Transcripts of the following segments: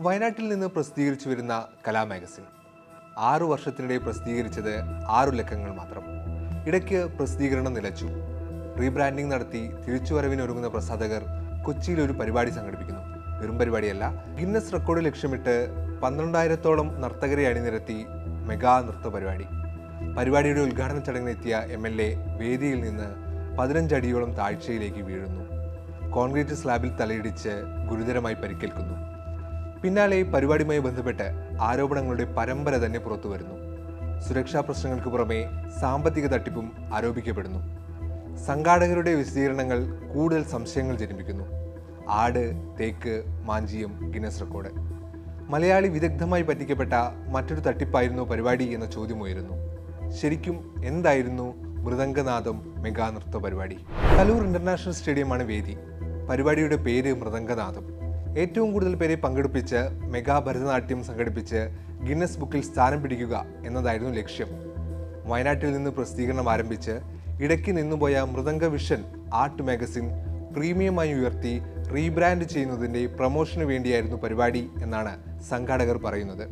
വയനാട്ടിൽ നിന്ന് പ്രസിദ്ധീകരിച്ചു വരുന്ന കലാ മാഗസിൻ 6 വർഷത്തിനിടെ പ്രസിദ്ധീകരിച്ചത് 6 ലക്കങ്ങൾ മാത്രം. ഇടയ്ക്ക് പ്രസിദ്ധീകരണം നിലച്ചു. റീബ്രാൻഡിംഗ് നടത്തി തിരിച്ചുവരവിനൊരുങ്ങുന്ന പ്രസാധകർ കൊച്ചിയിൽ ഒരു പരിപാടി സംഘടിപ്പിക്കുന്നു. വെറും പരിപാടിയല്ല, ഗിന്നസ് റെക്കോർഡ് ലക്ഷ്യമിട്ട് 12,000-ഓളം നർത്തകരെ അണിനിരത്തി മെഗാ നൃത്ത പരിപാടി. പരിപാടിയുടെ ഉദ്ഘാടന ചടങ്ങിനെത്തിയ MLA വേദിയിൽ നിന്ന് 15 അടിയോളം താഴ്ചയിലേക്ക് വീഴുന്നു. കോൺക്രീറ്റ് സ്ലാബിൽ തലയിടിച്ച് ഗുരുതരമായി പരിക്കേൽക്കുന്നു. പിന്നാലെ പരിപാടിയുമായി ബന്ധപ്പെട്ട് ആരോപണങ്ങളുടെ പരമ്പര തന്നെ പുറത്തു വരുന്നു. സുരക്ഷാ പ്രശ്നങ്ങൾക്ക് പുറമെ സാമ്പത്തിക തട്ടിപ്പും ആരോപിക്കപ്പെടുന്നു. സംഘാടകരുടെ വിശദീകരണങ്ങൾ കൂടുതൽ സംശയങ്ങൾ ജനിപ്പിക്കുന്നു. ആട്, തേക്ക്, മാഞ്ചിയം, ഗിന്നസ് റെക്കോർഡ്. മലയാളി വിദഗ്ധമായി പറ്റിക്കപ്പെട്ട മറ്റൊരു തട്ടിപ്പായിരുന്നു പരിപാടി എന്ന ചോദ്യമുയരുന്നു. ശരിക്കും എന്തായിരുന്നു മൃദംഗനാദം മെഗാ നൃത്ത പരിപാടി? കലൂർ ഇന്റർനാഷണൽ സ്റ്റേഡിയമാണ് വേദി. പരിപാടിയുടെ പേര് മൃദംഗനാദം. ഏറ്റവും കൂടുതൽ പേരെ പങ്കെടുപ്പിച്ച് മെഗാ ഭരതനാട്യം സംഘടിപ്പിച്ച് ഗിന്നസ് ബുക്കിൽ സ്ഥാനം പിടിക്കുക എന്നതായിരുന്നു ലക്ഷ്യം. വയനാട്ടിൽ നിന്ന് പ്രസിദ്ധീകരണം ആരംഭിച്ച് ഇടയ്ക്ക് നിന്നുപോയ മൃദംഗ വിഷൻ ആർട്ട് മാഗസിൻ പ്രീമിയമായി ഉയർത്തി റീബ്രാൻഡ് ചെയ്യുന്നതിൻ്റെ പ്രമോഷന് വേണ്ടിയായിരുന്നു പരിപാടി എന്നാണ് സംഘാടകർ പറയുന്നത്.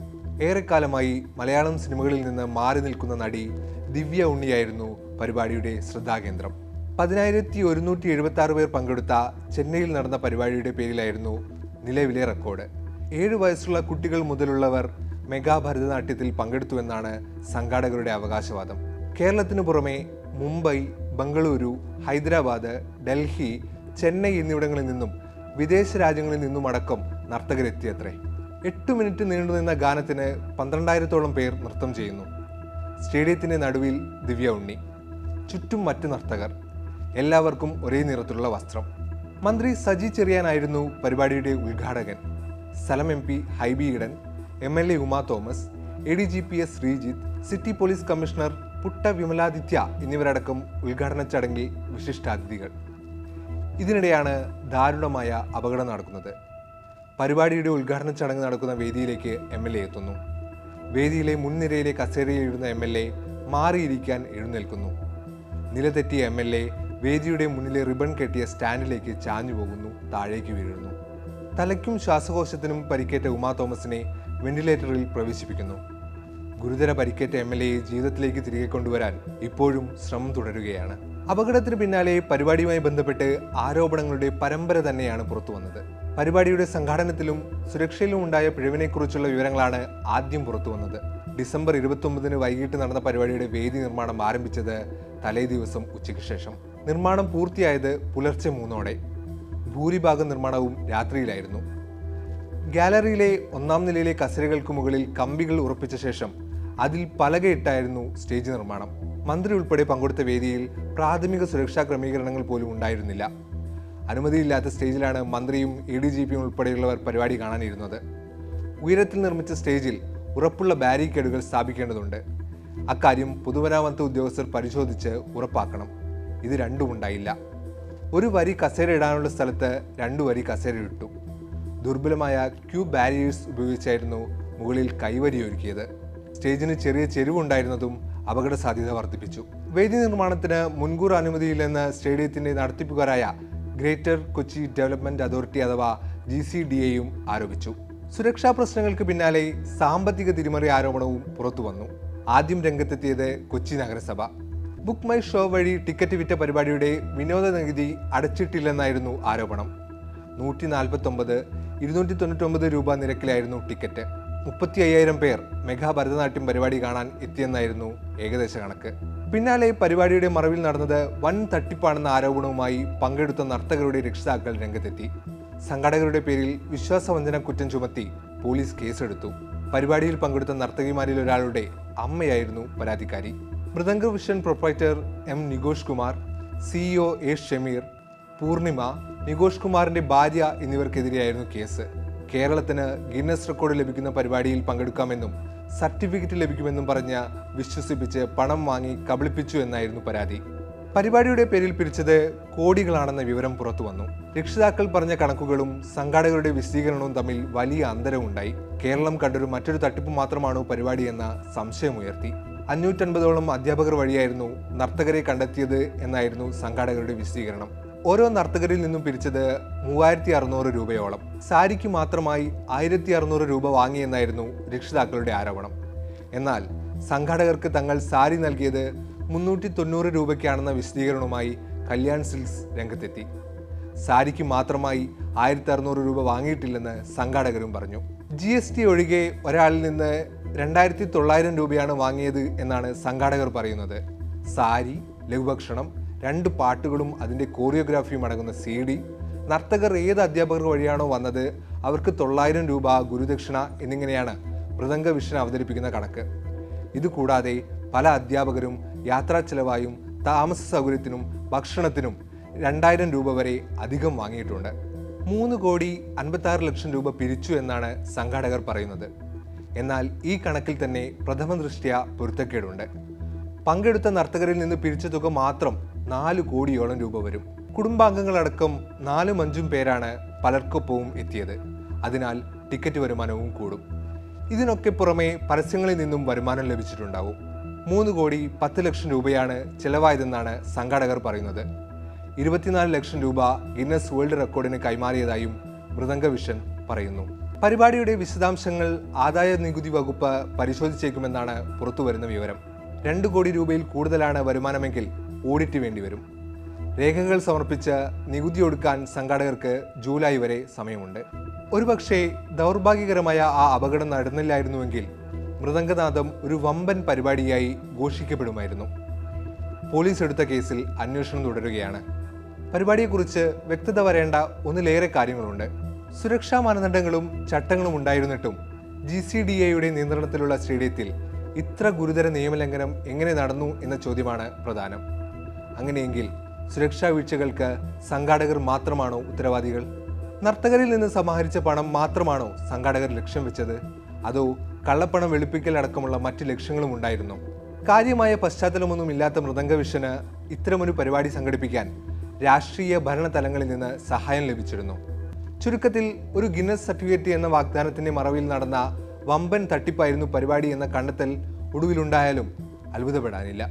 ഏറെക്കാലമായി മലയാളം സിനിമകളിൽ നിന്ന് മാറി നിൽക്കുന്ന നടി ദിവ്യ ഉണ്ണിയായിരുന്നു പരിപാടിയുടെ ശ്രദ്ധാകേന്ദ്രം. 10,176 പേർ പങ്കെടുത്ത ചെന്നൈയിൽ നടന്ന പരിപാടിയുടെ പേരിലായിരുന്നു നിലവിലെ റെക്കോർഡ്. 7 വയസ്സുള്ള കുട്ടികൾ മുതലുള്ളവർ മെഗാ ഭരതനാട്യത്തിൽ പങ്കെടുത്തുവെന്നാണ് സംഘാടകരുടെ അവകാശവാദം. കേരളത്തിനു പുറമെ മുംബൈ, ബംഗളൂരു, ഹൈദരാബാദ്, ഡൽഹി, ചെന്നൈ എന്നിവിടങ്ങളിൽ നിന്നും വിദേശ രാജ്യങ്ങളിൽ നിന്നുമടക്കം നർത്തകരെത്തിയത്രേ. 8 മിനിറ്റ് നീണ്ടുനിന്ന ഗാനത്തിന് 12,000-ഓളം പേർ നൃത്തം ചെയ്യുന്നു. സ്റ്റേഡിയത്തിന്റെ നടുവിൽ ദിവ്യ ഉണ്ണി, ചുറ്റും മറ്റ് നർത്തകർ, എല്ലാവർക്കും ഒരേ നിറത്തിലുള്ള വസ്ത്രം. മന്ത്രി സജി ചെറിയാനായിരുന്നു പരിപാടിയുടെ ഉദ്ഘാടകൻ. സ്ഥലം MP Hibi Eden, MLA Uma Thomas, ADGPS Sreejith, city police commissioner Putta Vimaladitya എന്നിവരടക്കം ഉദ്ഘാടന ചടങ്ങിൽ വിശിഷ്ടാതിഥികൾ. ഇതിനിടെയാണ് ദാരുണമായ അപകടം നടക്കുന്നത്. പരിപാടിയുടെ ഉദ്ഘാടന ചടങ്ങ് നടക്കുന്ന വേദിയിലേക്ക് MLA എത്തുന്നു. വേദിയിലെ മുൻനിരയിലെ കസേരയിലിരുന്ന MLA മാറിയിരിക്കാൻ എഴുന്നേൽക്കുന്നു. നിലതെറ്റിയ MLA വേദിയുടെ മുന്നിലെ റിബൺ കെട്ടിയ സ്റ്റാൻഡിലേക്ക് ചാഞ്ഞു പോകുന്നു, താഴേക്ക് വീഴുന്നു. തലയ്ക്കും ശ്വാസകോശത്തിനും പരിക്കേറ്റ ഉമാ തോമസിനെ വെന്റിലേറ്ററിൽ പ്രവേശിപ്പിക്കുന്നു. ഗുരുതര പരിക്കേറ്റ MLAയെ ജീവിതത്തിലേക്ക് തിരികെ കൊണ്ടുവരാൻ ഇപ്പോഴും ശ്രമം തുടരുകയാണ്. അപകടത്തിന് പിന്നാലെ പരിപാടിയുമായി ബന്ധപ്പെട്ട് ആരോപണങ്ങളുടെ പരമ്പര തന്നെയാണ് പുറത്തു വന്നത്. പരിപാടിയുടെ സംഘാടനത്തിലും സുരക്ഷയിലും ഉണ്ടായ പിഴവിനെക്കുറിച്ചുള്ള വിവരങ്ങളാണ് ആദ്യം പുറത്തു വന്നത്. ഡിസംബർ 29 വൈകിട്ട് നടന്ന പരിപാടിയുടെ വേദി നിർമ്മാണം ആരംഭിച്ചത് തലേ ദിവസം ഉച്ചയ്ക്ക് ശേഷം. നിർമ്മാണം പൂർത്തിയായത് പുലർച്ചെ 3ഓടെ. ഭൂരിഭാഗം നിർമ്മാണവും രാത്രിയിലായിരുന്നു. ഗാലറിയിലെ 1-ാം നിലയിലെ കസേരകൾക്ക് മുകളിൽ കമ്പികൾ ഉറപ്പിച്ച ശേഷം അതിൽ പലകയിട്ടായിരുന്നു സ്റ്റേജ് നിർമ്മാണം. മന്ത്രി ഉൾപ്പെടെ പങ്കെടുത്ത വേദിയിൽ പ്രാഥമിക സുരക്ഷാ ക്രമീകരണങ്ങൾ പോലും ഉണ്ടായിരുന്നില്ല. അനുമതിയില്ലാത്ത സ്റ്റേജിലാണ് മന്ത്രിയും ADGPയും ഉൾപ്പെടെയുള്ളവർ പരിപാടി കാണാനിരുന്നത്. ഉയരത്തിൽ നിർമ്മിച്ച സ്റ്റേജിൽ ഉറപ്പുള്ള ബാരിക്കേഡുകൾ സ്ഥാപിക്കേണ്ടതുണ്ട്. അക്കാര്യം പൊതുമരാമത്ത് ഉദ്യോഗസ്ഥർ പരിശോധിച്ച് ഉറപ്പാക്കണം. ഇത് രണ്ടും ഉണ്ടായില്ല. ഒരു വരി കസേര ഇടാനുള്ള സ്ഥലത്ത് 2 വരി കസേര ഇട്ടു. ദുർബലമായ ക്യൂബ് ബാരിയേഴ്സ് ഉപയോഗിച്ചായിരുന്നു മുകളിൽ കൈവരിയൊരുക്കിയത്. സ്റ്റേജിന് ചെറിയ ചെരിവുണ്ടായിരുന്നതും അപകട സാധ്യത വർദ്ധിപ്പിച്ചു. വേദി നിർമ്മാണത്തിന് മുൻകൂർ അനുമതിയില്ലെന്ന് സ്റ്റേഡിയത്തിന്റെ നടത്തിപ്പുകാരായ ഗ്രേറ്റർ കൊച്ചി ഡെവലപ്മെന്റ് അതോറിറ്റി അഥവാ GCDAയും ആരോപിച്ചു. സുരക്ഷാ പ്രശ്നങ്ങൾക്ക് പിന്നാലെ സാമ്പത്തിക തിരിമറി ആരോപണവും പുറത്തു വന്നു. ആദ്യം രംഗത്തെത്തിയത് കൊച്ചി നഗരസഭ. ബുക്ക് മൈ ഷോ വഴി ടിക്കറ്റ് വിറ്റ പരിപാടിയുടെ വിനോദ നികുതി അടച്ചിട്ടില്ലെന്നായിരുന്നു ആരോപണം. 149, 299 രൂപ നിരക്കിലായിരുന്നു ടിക്കറ്റ്. 35,000 പേർ മെഗാ ഭരതനാട്യം പരിപാടി കാണാൻ എത്തിയെന്നായിരുന്നു ഏകദേശ കണക്ക്. പിന്നാലെ പരിപാടിയുടെ മറവിൽ നടന്നത് വൻ തട്ടിപ്പാണെന്ന ആരോപണവുമായി പങ്കെടുത്ത നർത്തകരുടെ രക്ഷിതാക്കൾ രംഗത്തെത്തി. സംഘാടകരുടെ പേരിൽ വിശ്വാസവഞ്ചന കുറ്റം ചുമത്തി പോലീസ് കേസെടുത്തു. പരിപാടിയിൽ പങ്കെടുത്ത നർത്തകിമാരിൽ ഒരാളുടെ അമ്മയായിരുന്നു പരാതിക്കാരി. Mridanga Vision proprietor M Nikosh Kumar, CEO A Shameer, Poornima, Nikosh കുമാറിന്റെ ഭാര്യ എന്നിവർക്കെതിരെയായിരുന്നു കേസ്. കേരളത്തിന് ഗിന്നസ് റെക്കോർഡ് ലഭിക്കുന്ന പരിപാടിയിൽ പങ്കെടുക്കാമെന്നും സർട്ടിഫിക്കറ്റ് ലഭിക്കുമെന്നും പറഞ്ഞ് വിശ്വസിപ്പിച്ച് പണം വാങ്ങി കബളിപ്പിച്ചു എന്നായിരുന്നു പരാതി. പരിപാടിയുടെ പേരിൽ പിരിച്ചത് കോടികളാണെന്ന വിവരം പുറത്തു വന്നു. രക്ഷിതാക്കൾ പറഞ്ഞ കണക്കുകളും സംഘാടകരുടെ വിശദീകരണവും തമ്മിൽ വലിയ അന്തരമുണ്ടായി. കേരളം കണ്ടൊരു മറ്റൊരു തട്ടിപ്പ് മാത്രമാണോ പരിപാടി എന്ന സംശയമുയർത്തി. 550ഓളം അധ്യാപകർ വഴിയായിരുന്നു നർത്തകരെ കണ്ടെത്തിയത് എന്നായിരുന്നു സംഘാടകരുടെ വിശദീകരണം. ഓരോ നർത്തകരിൽ നിന്നും പിരിച്ചത് 3600 രൂപയോളം. സാരിക്ക് മാത്രമായി 1600 രൂപ വാങ്ങിയെന്നായിരുന്നു രക്ഷിതാക്കളുടെ ആരോപണം. എന്നാൽ സംഘാടകർക്ക് തങ്ങൾ സാരി നൽകിയത് 390 രൂപയ്ക്കാണെന്ന വിശദീകരണവുമായി കല്യാൺ സിൽക്സ് രംഗത്തെത്തി. സാരിക്ക് മാത്രമായി 1600 രൂപ വാങ്ങിയിട്ടില്ലെന്ന് സംഘാടകരും പറഞ്ഞു. GST ഒഴികെ ഒരാളിൽ നിന്ന് 2900 രൂപയാണ് വാങ്ങിയത് എന്നാണ് സംഘാടകർ പറയുന്നത്. സാരി, ലഘുഭക്ഷണം, 2 പാട്ടുകളും അതിൻ്റെ കോറിയോഗ്രാഫിയും അടങ്ങുന്ന CD, നർത്തകർ ഏത് അധ്യാപകർ വഴിയാണോ വന്നത് അവർക്ക് 900 രൂപ ഗുരുദക്ഷിണ എന്നിങ്ങനെയാണ് മൃദംഗ വിഷൻ അവതരിപ്പിക്കുന്ന കണക്ക്. ഇതുകൂടാതെ പല അധ്യാപകരും യാത്രാ ചെലവായും താമസ സൗകര്യത്തിനും ഭക്ഷണത്തിനും 2000 രൂപ വരെ അധികം വാങ്ങിയിട്ടുണ്ട്. 3,56 ലക്ഷം രൂപ പിരിച്ചു എന്നാണ് സംഘാടകർ പറയുന്നത്. എന്നാൽ ഈ കണക്കിൽ തന്നെ പ്രഥമ ദൃഷ്ട്യാ പൊരുത്തക്കേടുണ്ട്. പങ്കെടുത്ത നർത്തകരിൽ നിന്ന് പിരിച്ച തുക മാത്രം 4 കോടിയോളം രൂപ വരും. കുടുംബാംഗങ്ങളടക്കം 4-5 പേരാണ് പലർക്കൊപ്പവും എത്തിയത്. അതിനാൽ ടിക്കറ്റ് വരുമാനവും കൂടും. ഇതിനൊക്കെ പുറമെ പരസ്യങ്ങളിൽ നിന്നും വരുമാനം ലഭിച്ചിട്ടുണ്ടാവും. 3,10 ലക്ഷം രൂപയാണ് ചെലവായതെന്നാണ് സംഘാടകർ പറയുന്നത്. 24 ലക്ഷം രൂപ ഗിന്നസ് വേൾഡ് റെക്കോർഡിന് കൈമാറിയതായും മൃദംഗ വിഷൻ പറയുന്നു. പരിപാടിയുടെ വിശദാംശങ്ങൾ ആദായ നികുതി വകുപ്പ് പരിശോധിച്ചേക്കുമെന്നാണ് പുറത്തുവരുന്ന വിവരം. 2 കോടി രൂപയിൽ കൂടുതലാണ് വരുമാനമെങ്കിൽ ഓഡിറ്റ് വേണ്ടിവരും. രേഖകൾ സമർപ്പിച്ച് നികുതി ഒടുക്കാൻ സംഘാടകർക്ക് ജൂലൈ വരെ സമയമുണ്ട്. ഒരുപക്ഷെ ദൗർഭാഗ്യകരമായ ആ അപകടം നടന്നില്ലായിരുന്നുവെങ്കിൽ മൃദംഗനാദം ഒരു വമ്പൻ പരിപാടിയായി ഘോഷിക്കപ്പെടുമായിരുന്നു. പോലീസ് എടുത്ത കേസിൽ അന്വേഷണം തുടരുകയാണ്. പരിപാടിയെക്കുറിച്ച് വ്യക്തത വരേണ്ട ഒന്നിലേറെ കാര്യങ്ങളുണ്ട്. സുരക്ഷാ മാനദണ്ഡങ്ങളും ചട്ടങ്ങളും ഉണ്ടായിരുന്നിട്ടും GCDAയുടെ നിയന്ത്രണത്തിലുള്ള സ്റ്റേഡിയത്തിൽ ഇത്ര ഗുരുതര നിയമലംഘനം എങ്ങനെ നടന്നു എന്ന ചോദ്യമാണ് പ്രധാനം. അങ്ങനെയെങ്കിൽ സുരക്ഷാ വീഴ്ചകൾക്ക് സംഘാടകർ മാത്രമാണോ ഉത്തരവാദികൾ? നർത്തകരിൽ നിന്ന് സമാഹരിച്ച പണം മാത്രമാണോ സംഘാടകർ ലക്ഷ്യം വെച്ചത്? അതോ കള്ളപ്പണം വെളുപ്പിക്കൽ അടക്കമുള്ള മറ്റ് ലക്ഷ്യങ്ങളും ഉണ്ടായിരുന്നു? കാര്യമായ പശ്ചാത്തലമൊന്നുമില്ലാത്ത മൃദംഗ വിഷന് ഇത്തരമൊരു പരിപാടി സംഘടിപ്പിക്കാൻ രാഷ്ട്രീയ ഭരണതലങ്ങളിൽ നിന്ന് സഹായം ലഭിച്ചിരുന്നു. ചുരുക്കത്തിൽ ഒരു ഗിന്നസ് സർട്ടിഫിക്കറ്റ് എന്ന വാഗ്ദാനത്തിന്റെ മറവിൽ നടന്ന വമ്പൻ തട്ടിപ്പായിരുന്നു പരിപാടി എന്ന കണ്ടെത്തൽ ഒടുവിലുണ്ടായാലും അത്ഭുതപ്പെടാനില്ല.